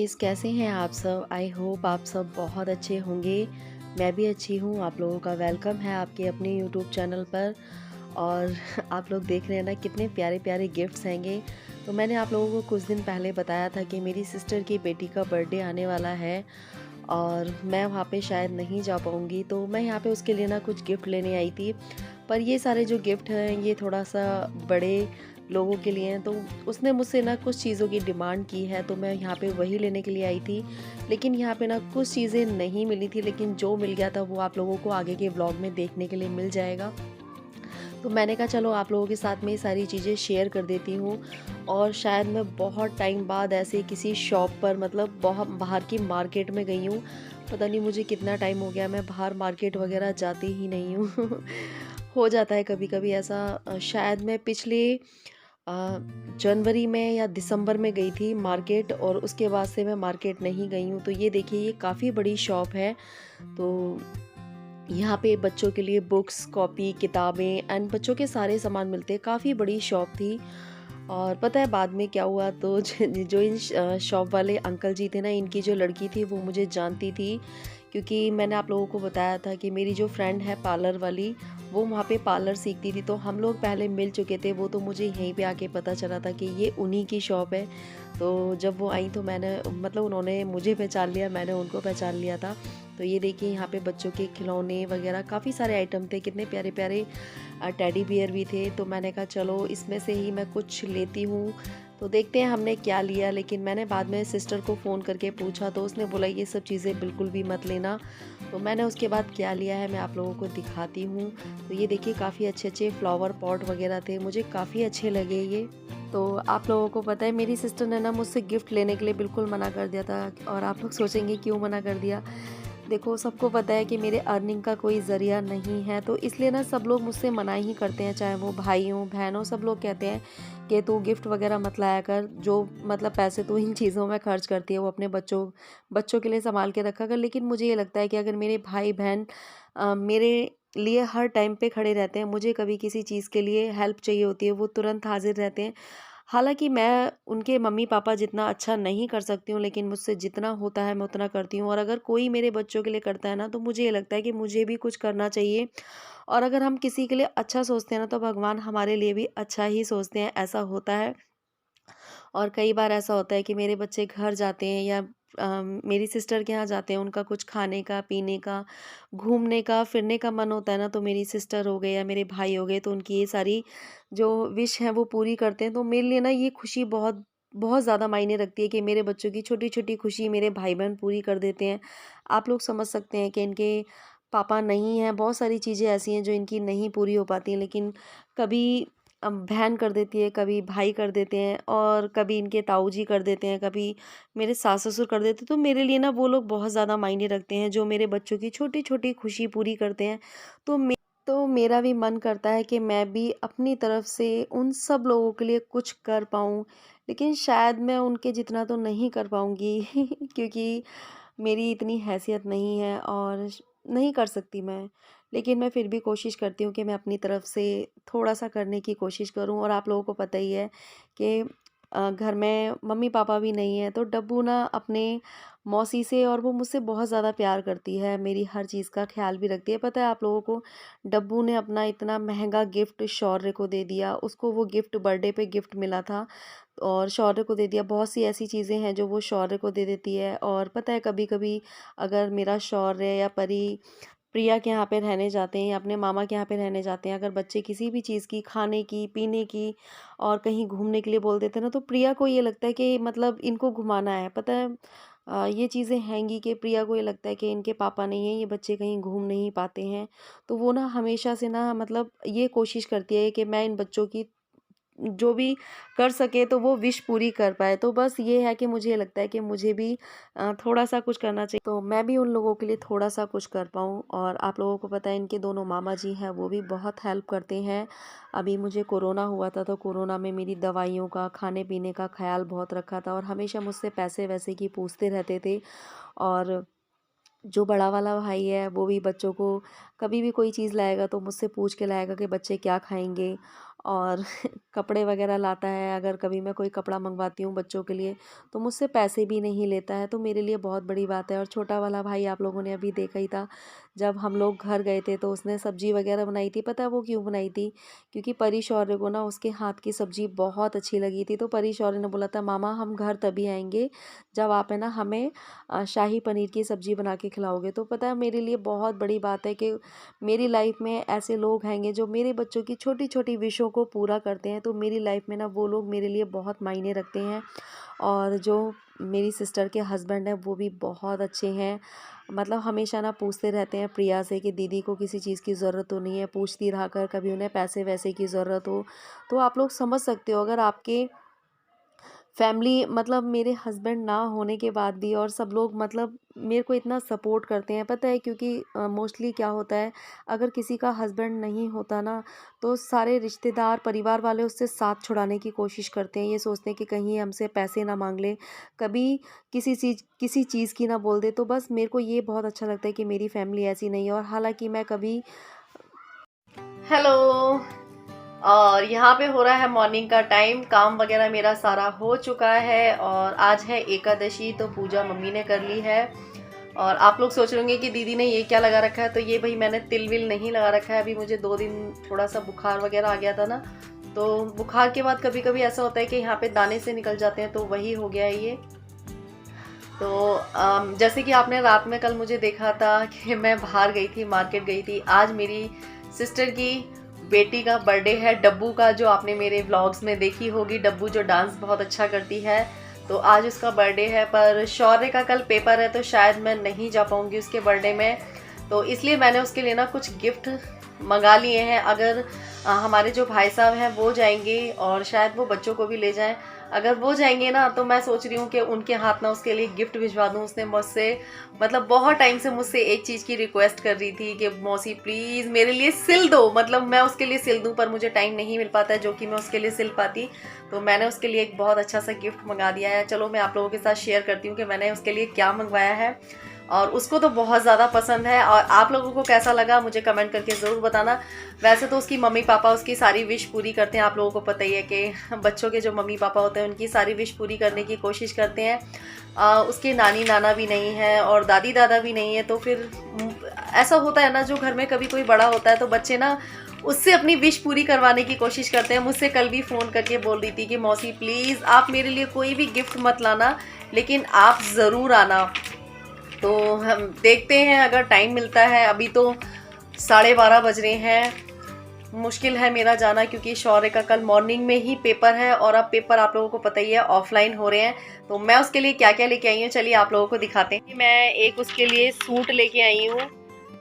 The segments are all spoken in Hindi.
गाइस, कैसे हैं आप सब। आई होप आप सब बहुत अच्छे होंगे। मैं भी अच्छी हूँ। आप लोगों का वेलकम है आपके अपने यूट्यूब चैनल पर। और आप लोग देख रहे हैं ना कितने प्यारे प्यारे गिफ्ट्स हैंगे। तो मैंने आप लोगों को कुछ दिन पहले बताया था कि मेरी सिस्टर की बेटी का बर्थडे आने वाला है और मैं वहाँ पे शायद नहीं जा पाऊँगी, तो मैं यहाँ पे उसके लिए ना कुछ गिफ्ट लेने आई थी। पर ये सारे जो गिफ्ट हैं ये थोड़ा सा बड़े लोगों के लिए हैं, तो उसने मुझसे ना कुछ चीज़ों की डिमांड की है, तो मैं यहाँ पे वही लेने के लिए आई थी। लेकिन यहाँ पे ना कुछ चीज़ें नहीं मिली थी, लेकिन जो मिल गया था वो आप लोगों को आगे के ब्लॉग में देखने के लिए मिल जाएगा। तो मैंने कहा चलो आप लोगों के साथ में ये सारी चीज़ें शेयर कर देती हूँ। और शायद मैं बहुत टाइम बाद ऐसे किसी शॉप पर, मतलब बहुत बाहर की मार्केट में गई हूँ। पता नहीं मुझे कितना टाइम हो गया, मैं बाहर मार्केट वगैरह जाती ही नहीं हूँ। हो जाता है कभी कभी ऐसा। शायद मैं पिछले जनवरी में या दिसंबर में गई थी मार्केट, और उसके बाद से मैं मार्केट नहीं गई हूँ। तो ये देखिए, ये काफ़ी बड़ी शॉप है। तो यहाँ पे बच्चों के लिए बुक्स, कॉपी, किताबें एंड बच्चों के सारे सामान मिलते हैं। काफ़ी बड़ी शॉप थी। और पता है बाद में क्या हुआ, तो जो इन शॉप वाले अंकल जी थे ना, इनकी जो लड़की थी वो मुझे जानती थी। क्योंकि मैंने आप लोगों को बताया था कि मेरी जो फ्रेंड है पार्लर वाली, वो वहाँ पे पार्लर सीखती थी, तो हम लोग पहले मिल चुके थे। वो तो मुझे यहीं पे आके पता चला था कि ये उन्हीं की शॉप है। तो जब वो आई तो मैंने, मतलब उन्होंने मुझे पहचान लिया, मैंने उनको पहचान लिया था। तो ये देखिए, यहाँ पे बच्चों के खिलौने वगैरह काफ़ी सारे आइटम थे, कितने प्यारे प्यारे टेडी बियर भी थे। तो मैंने कहा चलो इसमें से ही मैं कुछ लेती हूँ। तो देखते हैं हमने क्या लिया। लेकिन मैंने बाद में सिस्टर को फ़ोन करके पूछा, तो उसने बोला ये सब चीज़ें बिल्कुल भी मत लेना। तो मैंने उसके बाद क्या लिया है मैं आप लोगों को दिखाती हूँ। तो ये देखिए, काफ़ी अच्छे अच्छे फ्लावर पॉट वगैरह थे, मुझे काफ़ी अच्छे लगे ये। तो आप लोगों को पता है, मेरी सिस्टर ने ना मुझसे गिफ्ट लेने के लिए बिल्कुल मना कर दिया था। और आप लोग सोचेंगे क्यों मना कर दिया। देखो, सबको पता है कि मेरे अर्निंग का कोई ज़रिया नहीं है, तो इसलिए ना सब लोग मुझसे मना ही करते हैं, चाहे वो भाई हों, बहन हो। सब लोग कहते हैं कि तू गिफ्ट वगैरह मत लाया कर, जो मतलब पैसे तू इन चीज़ों में खर्च करती है वो अपने बच्चों बच्चों के लिए संभाल के रखा कर। लेकिन मुझे ये लगता है कि अगर मेरे भाई बहन मेरे लिए हर टाइम पे खड़े रहते हैं, मुझे कभी किसी चीज़ के लिए हेल्प चाहिए होती है, वो तुरंत हाजिर रहते हैं। हालाँकि मैं उनके मम्मी-पापा जितना अच्छा नहीं कर सकती हूँ, लेकिन मुझसे जितना होता है मैं उतना करती हूँ। और अगर कोई मेरे बच्चों के लिए करता है ना, तो मुझे ये लगता है कि मुझे भी कुछ करना चाहिए। और अगर हम किसी के लिए अच्छा सोचते हैं ना, तो भगवान हमारे लिए भी अच्छा ही सोचते हैं, ऐसा होता है। और कई बार ऐसा होता है कि मेरे बच्चे घर जाते हैं या मेरी सिस्टर के यहाँ जाते हैं, उनका कुछ खाने का, पीने का, घूमने का, फिरने का मन होता है ना, तो मेरी सिस्टर हो गए या मेरे भाई हो गए, तो उनकी ये सारी जो विश हैं वो पूरी करते हैं। तो मेरे लिए ना ये खुशी बहुत बहुत ज़्यादा मायने रखती है कि मेरे बच्चों की छोटी-छोटी खुशी मेरे भाई-बहन पूरी कर देते हैं। आप लोग समझ सकते हैं कि इनके पापा नहीं हैं, बहुत सारी चीज़ें ऐसी हैं जो इनकी नहीं पूरी हो पाती हैं, लेकिन कभी बहन कर देती है, कभी भाई कर देते हैं, और कभी इनके ताऊ जी कर देते हैं, कभी मेरे सास-ससुर कर देते हैं। तो मेरे लिए ना वो लोग बहुत ज़्यादा मायने रखते हैं, जो मेरे बच्चों की छोटी-छोटी खुशी पूरी करते हैं। तो मेरा भी मन करता है कि मैं भी अपनी तरफ से उन सब लोगों के लिए कुछ कर पाऊँ, लेकिन शायद मैं उनके जितना तो नहीं कर पाऊँगी। क्योंकि मेरी इतनी हैसियत नहीं है और नहीं कर सकती मैं। लेकिन मैं फिर भी कोशिश करती हूँ कि मैं अपनी तरफ से थोड़ा-सा करने की कोशिश करूँ। और आप लोगों को पता ही है कि घर में मम्मी-पापा भी नहीं हैं, तो डब्बू ना अपने मौसी से, और वो मुझसे बहुत ज़्यादा प्यार करती है, मेरी हर चीज़ का ख़्याल भी रखती है। पता है आप लोगों को, डब्बू ने अपना इतना महँगा गिफ्ट शौर्य को दे दिया। उसको वो गिफ्ट बर्थडे पे गिफ्ट मिला था, और शौर्य को दे दिया। बहुत सी ऐसी चीज़ें हैं जो वो शौर्य को दे देती है। और पता है, कभी-कभी अगर मेरा शौर्य या परी प्रिया के यहाँ पे रहने जाते हैं या अपने मामा के यहाँ पे रहने जाते हैं, अगर बच्चे किसी भी चीज़ की, खाने की, पीने की और कहीं घूमने के लिए बोल देते हैं ना, तो प्रिया को ये लगता है कि मतलब इनको घुमाना है। पता है, ये चीज़ें हैंगी कि प्रिया को ये लगता है कि इनके पापा नहीं हैं, ये बच्चे कहीं घूम नहीं पाते हैं। तो वो ना हमेशा से ना, मतलब ये कोशिश करती है कि मैं इन बच्चों की जो भी कर सके तो वो विश पूरी कर पाए। तो बस ये है कि मुझे लगता है कि मुझे भी थोड़ा-सा कुछ करना चाहिए, तो मैं भी उन लोगों के लिए थोड़ा-सा कुछ कर पाऊँ। और आप लोगों को पता है, इनके दोनों मामा जी हैं, वो भी बहुत हेल्प करते हैं। अभी मुझे कोरोना हुआ था, तो कोरोना में मेरी दवाइयों का, खाने-पीने का ख़्याल बहुत रखा था, और हमेशा मुझसे पैसे-वैसे की पूछते रहते थे। और जो बड़ा वाला भाई है वो भी बच्चों को कभी भी कोई चीज़ लाएगा तो मुझसे पूछ के लाएगा कि बच्चे क्या खाएँगे। और कपड़े वगैरह लाता है। अगर कभी मैं कोई कपड़ा मंगवाती हूँ बच्चों के लिए तो मुझसे पैसे भी नहीं लेता है, तो मेरे लिए बहुत बड़ी बात है। और छोटा वाला भाई आप लोगों ने अभी देखा ही था, जब हम लोग घर गए थे तो उसने सब्जी वगैरह बनाई थी। पता है वो क्यों बनाई थी? क्योंकि परी शौर्य को ना उसके हाथ की सब्जी बहुत अच्छी लगी थी। तो परी शौर्य ने बोला था मामा हम घर तभी आएंगे जब आप है ना हमें शाही पनीर की सब्जी बना के खिलाओगे। तो पता है मेरे लिए बहुत बड़ी बात है कि मेरी लाइफ में ऐसे लोग हैंगे जो मेरे बच्चों की छोटी छोटी विशों को पूरा करते हैं। तो मेरी लाइफ में ना वो लोग मेरे लिए बहुत मायने रखते हैं। और जो मेरी सिस्टर के हस्बैंड हैं वो भी बहुत अच्छे हैं। मतलब हमेशा ना पूछते रहते हैं प्रिया से कि दीदी को किसी चीज़ की ज़रूरत तो नहीं है, पूछती रहा कर, कभी उन्हें पैसे वैसे की ज़रूरत हो। तो आप लोग समझ सकते हो, अगर आपके फैमिली मतलब मेरे हस्बैंड ना होने के बाद भी और सब लोग मतलब मेरे को इतना सपोर्ट करते हैं। पता है क्योंकि मोस्टली क्या होता है, अगर किसी का हस्बैंड नहीं होता ना तो सारे रिश्तेदार परिवार वाले उससे साथ छुड़ाने की कोशिश करते हैं। ये सोचते हैं कि कहीं हमसे पैसे ना मांग ले, कभी किसी चीज़ की ना बोल दे। तो बस मेरे को ये बहुत अच्छा लगता है कि मेरी फैमिली ऐसी नहीं है। और हालांकि मैं कभी हेलो, और यहाँ पे हो रहा है मॉर्निंग का टाइम, काम वगैरह मेरा सारा हो चुका है। और आज है एकादशी तो पूजा मम्मी ने कर ली है। और आप लोग सोच रहे होंगे कि दीदी ने ये क्या लगा रखा है, तो ये भाई मैंने तिल विल नहीं लगा रखा है। अभी मुझे 2 दिन थोड़ा सा बुखार वगैरह आ गया था ना, तो बुखार के बाद कभी कभी ऐसा होता है कि यहाँ पे दाने से निकल जाते हैं, तो वही हो गया है ये। तो जैसे कि आपने रात में कल मुझे देखा था कि मैं बाहर गई थी, मार्केट गई थी। आज मेरी सिस्टर की बेटी का बर्थडे है, डब्बू का, जो आपने मेरे व्लॉग्स में देखी होगी। डब्बू जो डांस बहुत अच्छा करती है, तो आज उसका बर्थडे है। पर शौर्य का कल पेपर है तो शायद मैं नहीं जा पाऊँगी उसके बर्थडे में। तो इसलिए मैंने उसके लिए ना कुछ गिफ्ट मंगा लिए हैं। अगर हमारे जो भाई साहब हैं वो जाएंगे और शायद वो बच्चों को भी ले जाएं। अगर वो जाएंगे ना तो मैं सोच रही हूँ कि उनके हाथ ना उसके लिए गिफ्ट भिजवा दूँ। उसने मुझसे मतलब बहुत टाइम से मुझसे एक चीज़ की रिक्वेस्ट कर रही थी कि मौसी प्लीज़ मेरे लिए सिल दो। मतलब मैं उसके लिए सिल दूँ, पर मुझे टाइम नहीं मिल पाता है जो कि मैं उसके लिए सिल पाती। तो मैंने उसके लिए एक बहुत अच्छा सा गिफ्ट मंगा दिया है। चलो मैं आप लोगों के साथ शेयर करती हूँ कि मैंने उसके लिए क्या मंगवाया है। और उसको तो बहुत ज़्यादा पसंद है। और आप लोगों को कैसा लगा मुझे कमेंट करके ज़रूर बताना। वैसे तो उसकी मम्मी पापा उसकी सारी विश पूरी करते हैं। आप लोगों को पता ही है कि बच्चों के जो मम्मी पापा होते हैं उनकी सारी विश पूरी करने की कोशिश करते हैं। उसके नानी नाना भी नहीं है और दादी दादा भी नहीं है। तो फिर ऐसा होता है ना, जो घर में कभी कोई बड़ा होता है तो बच्चे ना उससे अपनी विश पूरी करवाने की कोशिश करते हैं। मुझसे कल भी फ़ोन करके बोल रही थी कि मौसी प्लीज़ आप मेरे लिए कोई भी गिफ्ट मत लाना, लेकिन आप ज़रूर आना। तो हम देखते हैं अगर टाइम मिलता है। अभी तो 12:30 बज रहे हैं, मुश्किल है मेरा जाना क्योंकि शौर्य का कल मॉर्निंग में ही पेपर है। और अब पेपर आप लोगों को पता ही है ऑफलाइन हो रहे हैं। तो मैं उसके लिए क्या क्या लेके आई हूँ चलिए आप लोगों को दिखाते हैं। मैं एक उसके लिए सूट लेके आई हूँ,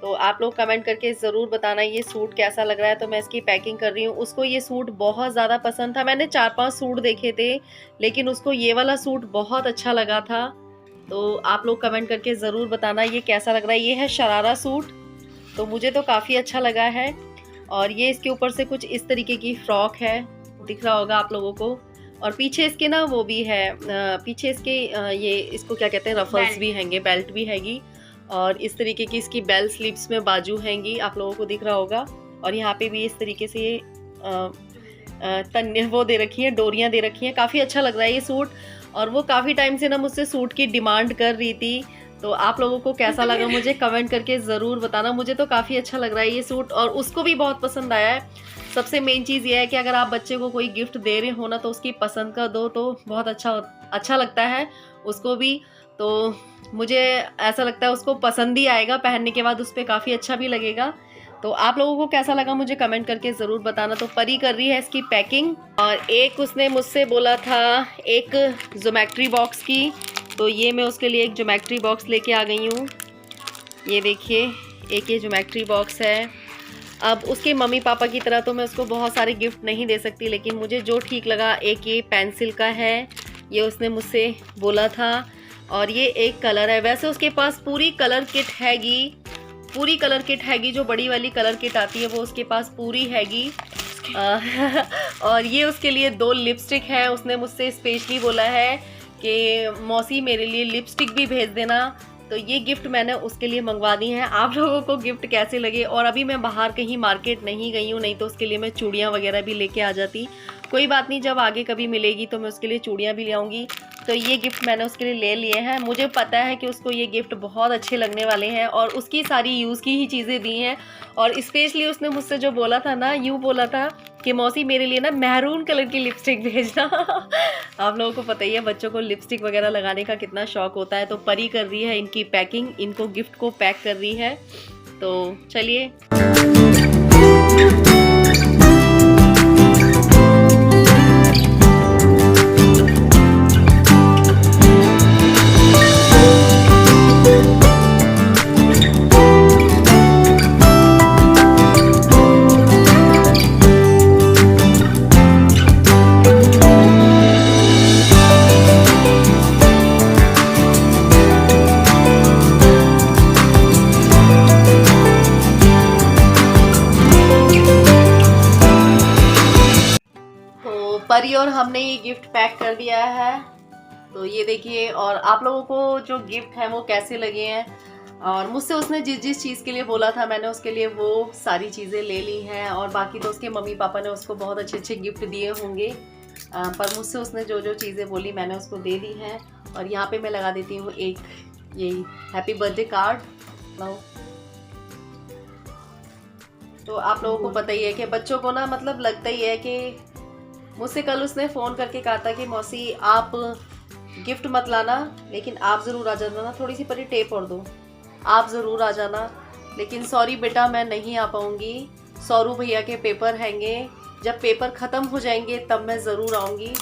तो आप लोग कमेंट करके ज़रूर बताना ये सूट कैसा लग रहा है। तो मैं इसकी पैकिंग कर रही हूँ। उसको ये सूट बहुत ज़्यादा पसंद था। मैंने 4-5 सूट देखे थे लेकिन उसको ये वाला सूट बहुत अच्छा लगा था। तो आप लोग कमेंट करके ज़रूर बताना ये कैसा लग रहा है। ये है शरारा सूट, तो मुझे तो काफ़ी अच्छा लगा है। और ये इसके ऊपर से कुछ इस तरीके की फ्रॉक है, दिख रहा होगा आप लोगों को। और पीछे इसके ना वो भी है, पीछे इसके ये इसको क्या कहते हैं, रफल्स भी हैंगे, बेल्ट भी हैगी। और इस तरीके की इसकी बेल स्लीव्स में बाजू हैंगी, आप लोगों को दिख रहा होगा। और यहाँ पे भी इस तरीके से तन्ने वो दे रखी है, डोरियाँ दे रखी हैं। काफ़ी अच्छा लग रहा है ये सूट। और वो काफ़ी टाइम से ना मुझसे सूट की डिमांड कर रही थी। तो आप लोगों को कैसा लगा मुझे कमेंट करके ज़रूर बताना। मुझे तो काफ़ी अच्छा लग रहा है ये सूट और उसको भी बहुत पसंद आया है। सबसे मेन चीज़ ये है कि अगर आप बच्चे को कोई गिफ्ट दे रहे हो ना तो उसकी पसंद का दो, तो बहुत अच्छा लगता है उसको भी। तो मुझे ऐसा लगता है उसको पसंद ही आएगा, पहनने के बाद उस पर काफ़ी अच्छा भी लगेगा। तो आप लोगों को कैसा लगा मुझे कमेंट करके ज़रूर बताना। तो परी कर रही है इसकी पैकिंग। और एक उसने मुझसे बोला था एक ज्योमेट्री बॉक्स की, तो ये मैं उसके लिए एक ज्योमेट्री बॉक्स लेके आ गई हूँ। ये देखिए, एक ये ज्योमेट्री बॉक्स है। अब उसके मम्मी पापा की तरह तो मैं उसको बहुत सारे गिफ्ट नहीं दे सकती, लेकिन मुझे जो ठीक लगा, एक ये पेंसिल का है, ये उसने मुझसे बोला था। और ये एक कलर है। वैसे उसके पास पूरी कलर किट हैगी, पूरी कलर किट हैगी, जो बड़ी वाली कलर किट आती है वो उसके पास पूरी हैगी। और ये उसके लिए 2 लिपस्टिक है। उसने मुझसे स्पेशली बोला है कि मौसी मेरे लिए लिपस्टिक भी भेज देना। तो ये गिफ्ट मैंने उसके लिए मंगवा दी हैं। आप लोगों को गिफ्ट कैसे लगे? और अभी मैं बाहर कहीं मार्केट नहीं गई हूँ, नहीं तो उसके लिए मैं चूड़ियाँ वगैरह भी लेके आ जाती। कोई बात नहीं, जब आगे कभी मिलेगी तो मैं उसके लिए चूड़ियाँ भी ले आऊँगी। तो ये गिफ्ट मैंने उसके लिए ले लिए हैं। मुझे पता है कि उसको ये गिफ्ट बहुत अच्छे लगने वाले हैं और उसकी सारी यूज़ की ही चीज़ें दी हैं। और स्पेशली उसने मुझसे जो बोला था ना, यूँ बोला था कि मौसी मेरे लिए ना मैरून कलर की लिपस्टिक भेजना। आप लोगों को पता ही है बच्चों को लिपस्टिक वगैरह लगाने का कितना शौक होता है। तो परी कर रही है इनकी पैकिंग, इनको गिफ्ट को पैक कर रही है। तो चलिए। परी और हमने ये गिफ्ट पैक कर दिया है। तो ये देखिए, और आप लोगों को जो गिफ्ट है वो कैसे लगे हैं। और मुझसे उसने जिस जिस चीज़ के लिए बोला था मैंने उसके लिए वो सारी चीज़ें ले ली हैं। और बाकी तो उसके मम्मी पापा ने उसको बहुत अच्छे अच्छे गिफ्ट दिए होंगे, पर मुझसे उसने जो जो चीज़ें बोली मैंने उसको दे दी हैं। और यहाँ पे मैं लगा देती हूँ एक ये हैप्पी बर्थडे कार्ड। तो आप लोगों को पता ही है कि बच्चों को ना मतलब लगता ही है कि मुझसे कल उसने फ़ोन करके कहा था कि मौसी आप गिफ्ट मत लाना, लेकिन आप ज़रूर आ जाना ना, थोड़ी सी परी टेप और दो, आप ज़रूर आ जाना, लेकिन सॉरी बेटा मैं नहीं आ पाऊँगी, सौरू भैया के पेपर हैंगे, जब पेपर ख़त्म हो जाएंगे तब मैं ज़रूर आऊँगी।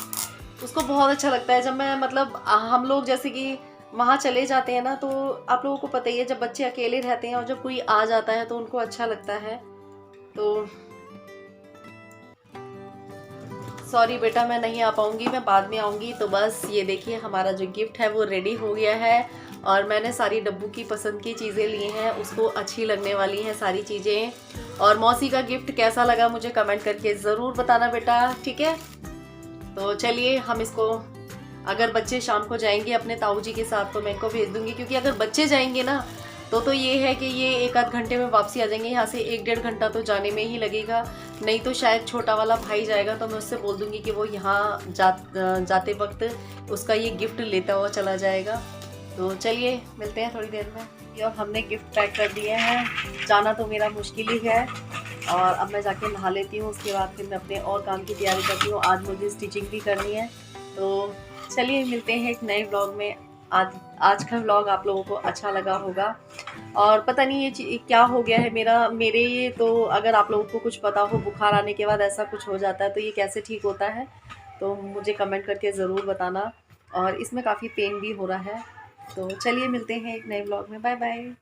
उसको बहुत अच्छा लगता है जब मैं मतलब हम लोग जैसे कि वहाँ चले जाते हैं ना, तो आप लोगों को पता ही है जब बच्चे अकेले रहते हैं और जब कोई आ जाता है तो उनको अच्छा लगता है। तो सॉरी बेटा मैं नहीं आ पाऊँगी, मैं बाद में आऊँगी। तो बस ये देखिए हमारा जो गिफ्ट है वो रेडी हो गया है। और मैंने सारी डब्बू की पसंद की चीज़ें ली हैं, उसको अच्छी लगने वाली हैं सारी चीज़ें। और मौसी का गिफ्ट कैसा लगा मुझे कमेंट करके ज़रूर बताना बेटा, ठीक है। तो चलिए हम इसको, अगर बच्चे शाम को जाएंगे अपने ताऊ जी के साथ तो मैं इनको भेज दूँगी, क्योंकि अगर बच्चे जाएंगे ना तो ये है कि ये एक आध घंटे में वापसी आ जाएंगे। यहाँ से 1-1.5 घंटा तो जाने में ही लगेगा। नहीं तो शायद छोटा वाला भाई जाएगा तो मैं उससे बोल दूँगी कि वो यहाँ जाते वक्त उसका ये गिफ्ट लेता हुआ चला जाएगा। तो चलिए मिलते हैं थोड़ी देर में। और हमने गिफ्ट पैक कर दिए हैं, जाना तो मेरा मुश्किल ही है। और अब मैं जाके नहा लेती हूँ, उसके बाद फिर मैं अपने और काम की तैयारी करती हूँ। आज मुझे स्टिचिंग भी करनी है। तो चलिए मिलते हैं एक नए व्लॉग में। आज का व्लॉग आप लोगों को अच्छा लगा होगा। और पता नहीं ये क्या हो गया है मेरे ये, तो अगर आप लोगों को कुछ पता हो बुखार आने के बाद ऐसा कुछ हो जाता है तो ये कैसे ठीक होता है तो मुझे कमेंट करके ज़रूर बताना। और इसमें काफ़ी पेन भी हो रहा है। तो चलिए मिलते हैं एक नए व्लॉग में। Bye bye.